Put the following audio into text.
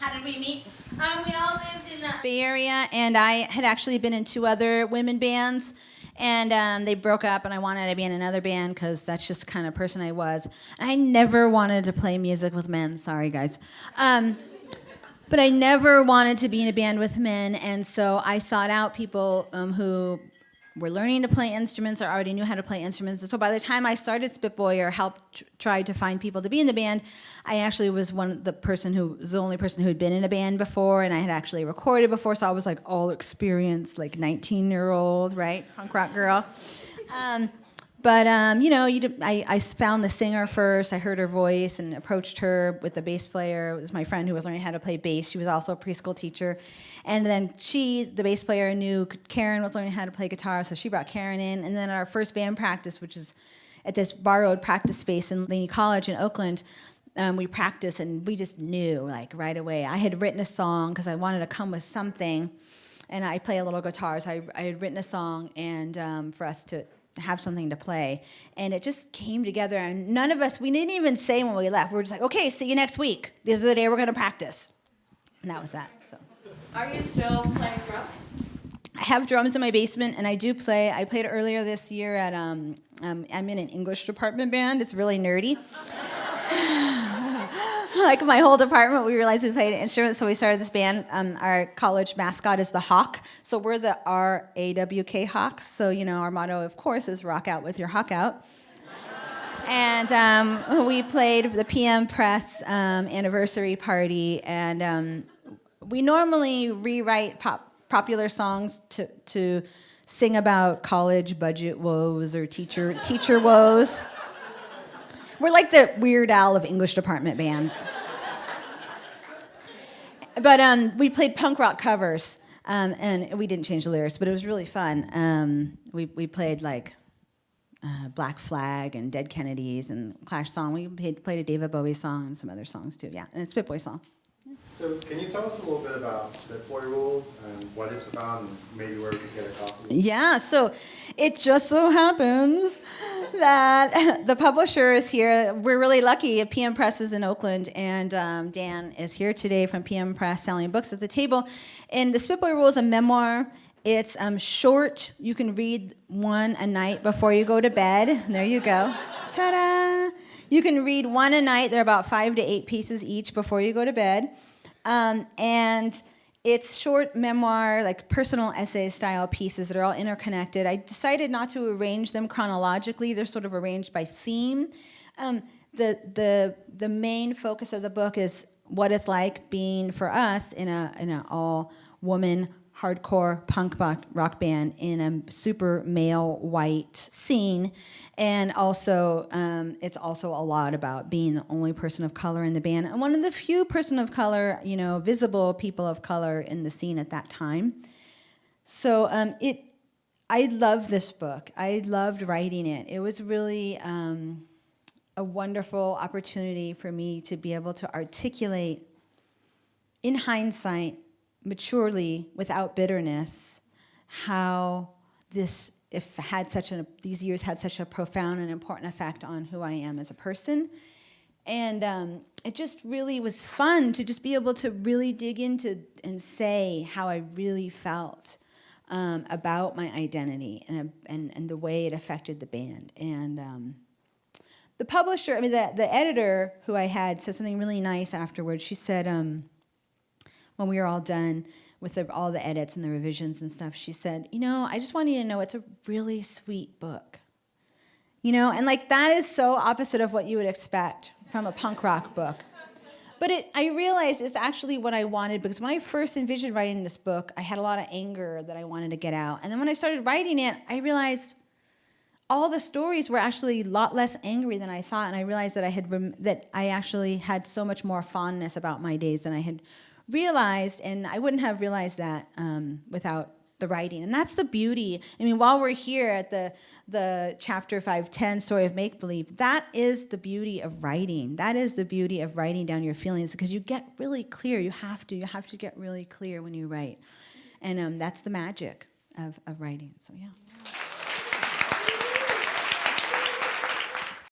How did we meet? We all lived in the Bay Area, and I had actually been in 2 other women bands, and they broke up, and I wanted to be in another band because that's just the kind of person I was. I never wanted to play music with men. Sorry, guys. But I never wanted to be in a band with men, and so I sought out people who were learning to play instruments or already knew how to play instruments. And so by the time I started Spitboy or helped try to find people to be in the band, I actually was the only person who had been in a band before, and I had actually recorded before, so I was like all experienced, like 19-year-old, right, punk rock girl. I found the singer first. I heard her voice and approached her with the bass player. It was my friend who was learning how to play bass. She was also a preschool teacher. And then the bass player, knew Karen was learning how to play guitar, so she brought Karen in. And then at our first band practice, which is at this borrowed practice space in Laney College in Oakland, we practiced, and we just knew, like, right away. I had written a song because I wanted to come with something, and I play a little guitar, so I had written a song and for us to have something to play, and it just came together, and none of us, we didn't even say when we left. We were just like, okay, see you next week. This is the day we're going to practice. And that was that. So. Are you still playing drums? I have drums in my basement, and I do play. I played earlier this year at, I'm in an English department band. It's really nerdy. Like my whole department, we realized we played instruments, so we started this band. Our college mascot is the Hawk, so we're the RAWK Hawks. So, our motto, of course, is rock out with your hawk out. And we played the PM Press anniversary party, and we normally rewrite popular songs to sing about college budget woes or teacher woes. We're like the Weird Al of English department bands. But we played punk rock covers, and we didn't change the lyrics, but it was really fun. We played like Black Flag and Dead Kennedys and Clash song. We played a David Bowie song and some other songs too, yeah, and a Spitboy song. So can you tell us a little bit about Spitboy Rule and what it's about and maybe where we could get a copy? Yeah, so it just so happens that the publisher is here. We're really lucky. PM Press is in Oakland, and Dan is here today from PM Press selling books at the table. And the Spitboy Rule is a memoir. It's short. You can read one a night before you go to bed. There you go. Ta-da! You can read one a night. They're about 5 to 8 pieces each before you go to bed. And it's short memoir, like personal essay style pieces that are all interconnected. I decided not to arrange them chronologically. They're sort of arranged by theme. The main focus of the book is what it's like being, for us, in an all-woman hardcore punk rock band in a super male white scene, and also it's also a lot about being the only person of color in the band and one of the few person of color, visible people of color in the scene at that time. So I love this book. I loved writing it. It was really a wonderful opportunity for me to be able to articulate, in hindsight, maturely, without bitterness, how these years had such a profound and important effect on who I am as a person. And it just really was fun to just be able to really dig into and say how I really felt about my identity and the way it affected the band. And the publisher, the editor who I had said something really nice afterwards. She said, when we were all done with all the edits and the revisions and stuff, she said, I just want you to know it's a really sweet book. And like that is so opposite of what you would expect from a punk rock book. But I realized it's actually what I wanted, because when I first envisioned writing this book, I had a lot of anger that I wanted to get out. And then when I started writing it, I realized all the stories were actually a lot less angry than I thought, and I realized that I actually had so much more fondness about my days than I had realized, and I wouldn't have realized that without the writing. And that's the beauty. While we're here at the chapter 510 story of make-believe, that is the beauty of writing. That is the beauty of writing down your feelings, because you get really clear. You have to get really clear when you write. And that's the magic of writing. So yeah.